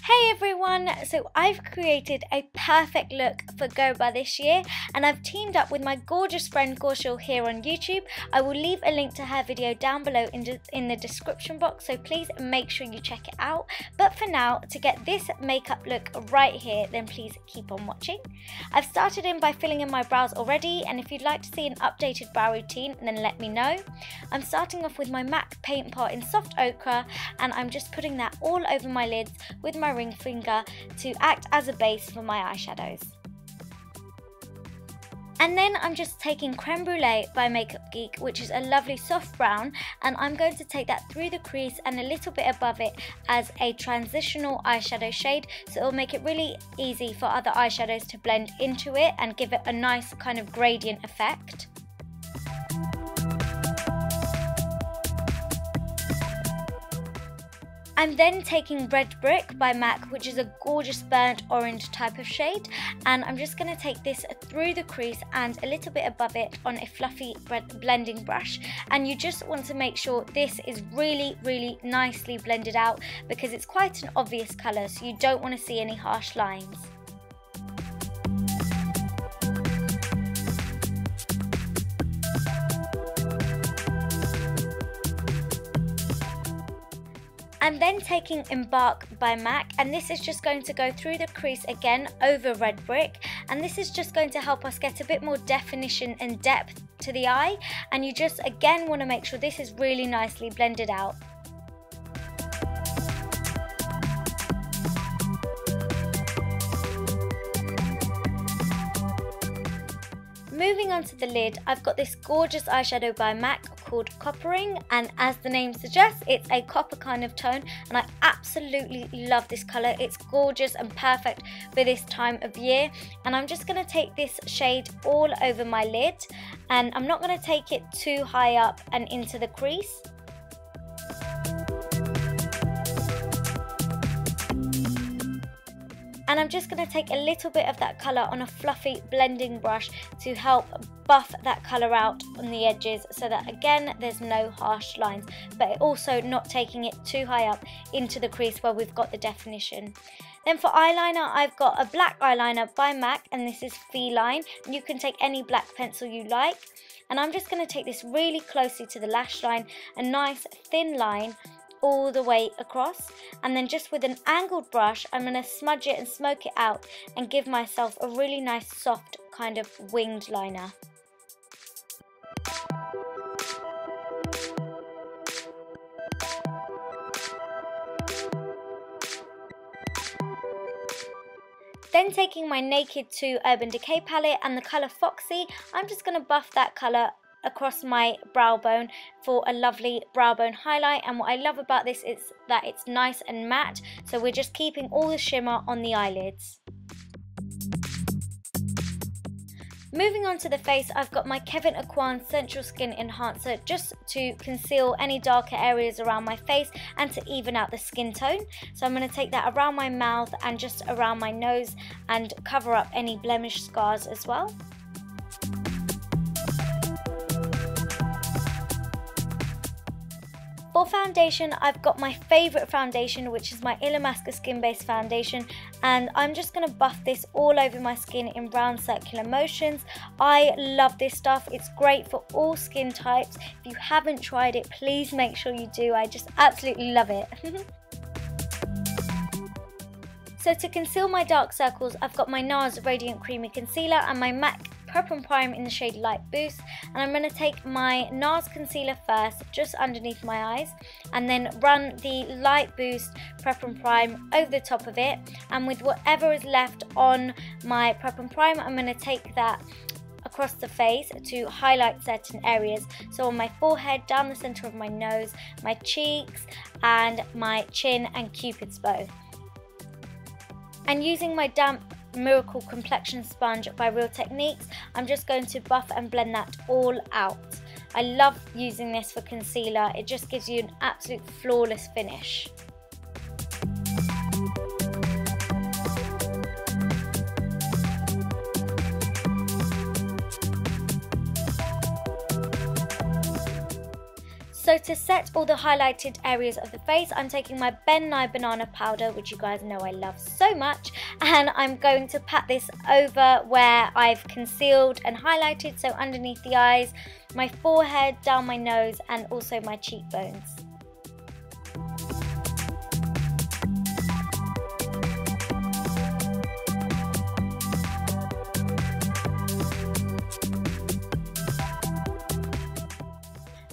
Hey everyone, so I've created a perfect look for Garba this year and I've teamed up with my gorgeous friend KAUSHA'Ls here on YouTube. I will leave a link to her video down below in the description box, so please make sure you check it out. But for now, to get this makeup look right here, then please keep on watching. I've started in by filling in my brows already, and if you'd like to see an updated brow routine, then let me know. I'm starting off with my MAC paint pot in soft ochre, and I'm just putting that all over my lids with my ring finger to act as a base for my eyeshadows. And then I'm just taking Creme Brulee by Makeup Geek, which is a lovely soft brown, and I'm going to take that through the crease and a little bit above it as a transitional eyeshadow shade, so it'll make it really easy for other eyeshadows to blend into it and give it a nice kind of gradient effect. I'm then taking Red Brick by MAC, which is a gorgeous burnt orange type of shade, and I'm just going to take this through the crease and a little bit above it on a fluffy blending brush. And you just want to make sure this is really nicely blended out because it's quite an obvious colour, so you don't want to see any harsh lines. I'm then taking Embark by MAC, and this is just going to go through the crease again over Red Brick, and this is just going to help us get a bit more definition and depth to the eye, and you just again want to make sure this is really nicely blended out. Moving on to the lid, I've got this gorgeous eyeshadow by MAC called Coppering, and as the name suggests, it's a copper kind of tone, and I absolutely love this colour. It's gorgeous and perfect for this time of year, and I'm just going to take this shade all over my lid, and I'm not going to take it too high up and into the crease. And I'm just going to take a little bit of that colour on a fluffy blending brush to help buff that colour out on the edges so that again there's no harsh lines, but also not taking it too high up into the crease where we've got the definition. Then for eyeliner, I've got a black eyeliner by MAC, and this is Feline. You can take any black pencil you like, and I'm just going to take this really closely to the lash line, a nice thin line all the way across, and then just with an angled brush I'm going to smudge it and smoke it out and give myself a really nice soft kind of winged liner. Then taking my Naked 2 Urban Decay palette and the colour Foxy, I'm just going to buff that colour across my brow bone for a lovely brow bone highlight. And what I love about this is that it's nice and matte, so we're just keeping all the shimmer on the eyelids. Moving on to the face, I've got my Kevyn Aucoin Sensual Skin Enhancer just to conceal any darker areas around my face and to even out the skin tone. So I'm going to take that around my mouth and just around my nose and cover up any blemish scars as well. For foundation, I've got my favourite foundation, which is my Illamasqua Skin Based Foundation, and I'm just going to buff this all over my skin in round circular motions. I love this stuff. It's great for all skin types. If you haven't tried it, please make sure you do. I just absolutely love it. So to conceal my dark circles, I've got my NARS Radiant Creamy Concealer and my MAC Prep and Prime in the shade Light Boost, and I'm going to take my NARS concealer first just underneath my eyes, and then run the Light Boost Prep and Prime over the top of it, and with whatever is left on my Prep and Prime I'm going to take that across the face to highlight certain areas, so on my forehead, down the centre of my nose, my cheeks and my chin and Cupid's bow. And using my damp Miracle Complexion Sponge by Real Techniques, I'm just going to buff and blend that all out. I love using this for concealer, it just gives you an absolute flawless finish. So So to set all the highlighted areas of the face, I'm taking my Nye Banana Powder, which you guys know I love so much, and I'm going to pat this over where I've concealed and highlighted, so underneath the eyes, my forehead, down my nose, and also my cheekbones.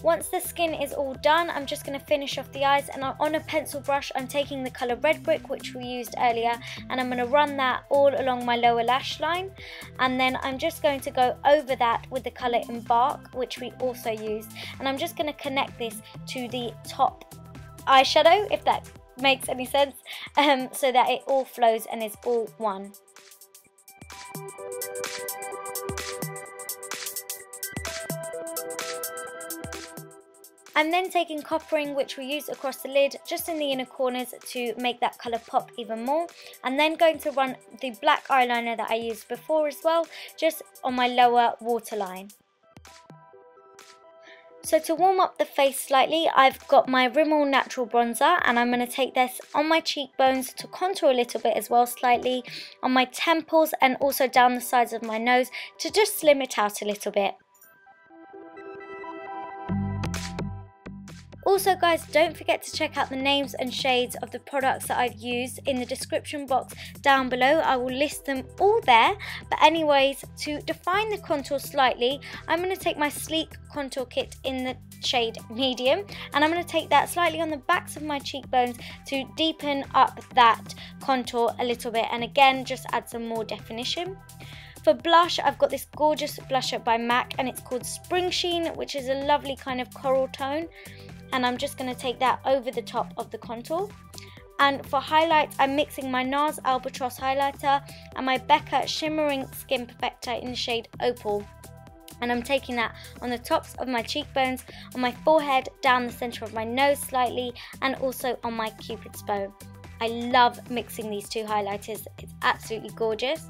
Once the skin is all done, I'm just going to finish off the eyes, and on a pencil brush I'm taking the colour Red Brick, which we used earlier, and I'm going to run that all along my lower lash line, and then I'm just going to go over that with the colour Embark, which we also used, and I'm just going to connect this to the top eyeshadow, if that makes any sense, so that it all flows and is all one. I'm then taking coppering, which we use across the lid, just in the inner corners to make that colour pop even more, and then going to run the black eyeliner that I used before as well, just on my lower waterline. So to warm up the face slightly, I've got my Rimmel Natural Bronzer, and I'm going to take this on my cheekbones to contour a little bit as well, slightly, on my temples and also down the sides of my nose to just slim it out a little bit. Also guys, don't forget to check out the names and shades of the products that I've used in the description box down below. I will list them all there. But anyways, to define the contour slightly, I'm going to take my Sleek Contour Kit in the shade Medium, and I'm going to take that slightly on the backs of my cheekbones to deepen up that contour a little bit, and again just add some more definition. For blush, I've got this gorgeous blusher by MAC, and it's called Springsheen, which is a lovely kind of coral tone. And I'm just going to take that over the top of the contour. And for highlights, I'm mixing my NARS Albatross highlighter and my Becca Shimmering Skin Perfector in the shade Opal. And I'm taking that on the tops of my cheekbones, on my forehead, down the centre of my nose slightly, and also on my Cupid's bow. I love mixing these two highlighters, it's absolutely gorgeous.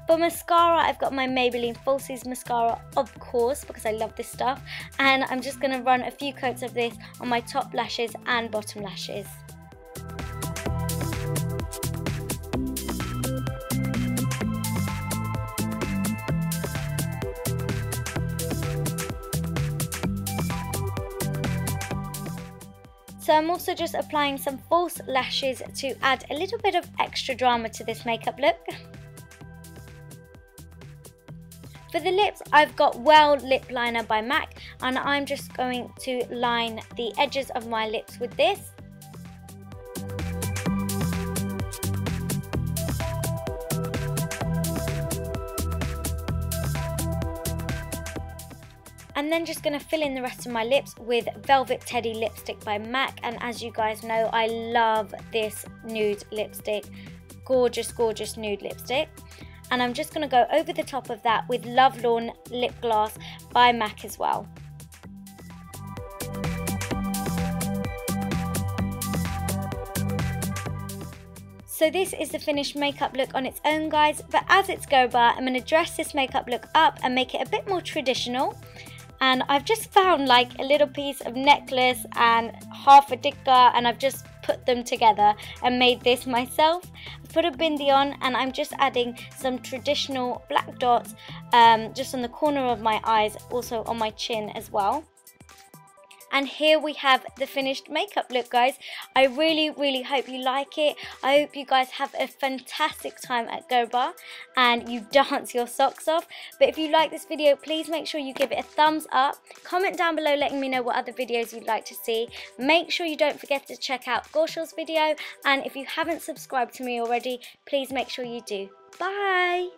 For mascara, I've got my Maybelline Falsies mascara, of course, because I love this stuff. And I'm just going to run a few coats of this on my top lashes and bottom lashes. So I'm also just applying some false lashes to add a little bit of extra drama to this makeup look. For the lips, I've got Whirl Lip Liner by MAC, and I'm just going to line the edges of my lips with this. And then just going to fill in the rest of my lips with Velvet Teddy lipstick by MAC, and as you guys know, I love this nude lipstick. Gorgeous, gorgeous nude lipstick. And I'm just going to go over the top of that with Lorn Lipglass by MAC as well. So this is the finished makeup look on its own, guys, but as it's Garba, I'm going to dress this makeup look up and make it a bit more traditional. And I've just found like a little piece of necklace and half a tikka, and I've just put them together and made this myself. I've put a bindi on, and I'm just adding some traditional black dots just on the corner of my eyes, also on my chin as well. And here we have the finished makeup look, guys. I really hope you like it. I hope you guys have a fantastic time at Garba and you dance your socks off. But if you like this video, please make sure you give it a thumbs up. Comment down below letting me know what other videos you'd like to see. Make sure you don't forget to check out KAUSHA'L's video. And if you haven't subscribed to me already, please make sure you do. Bye!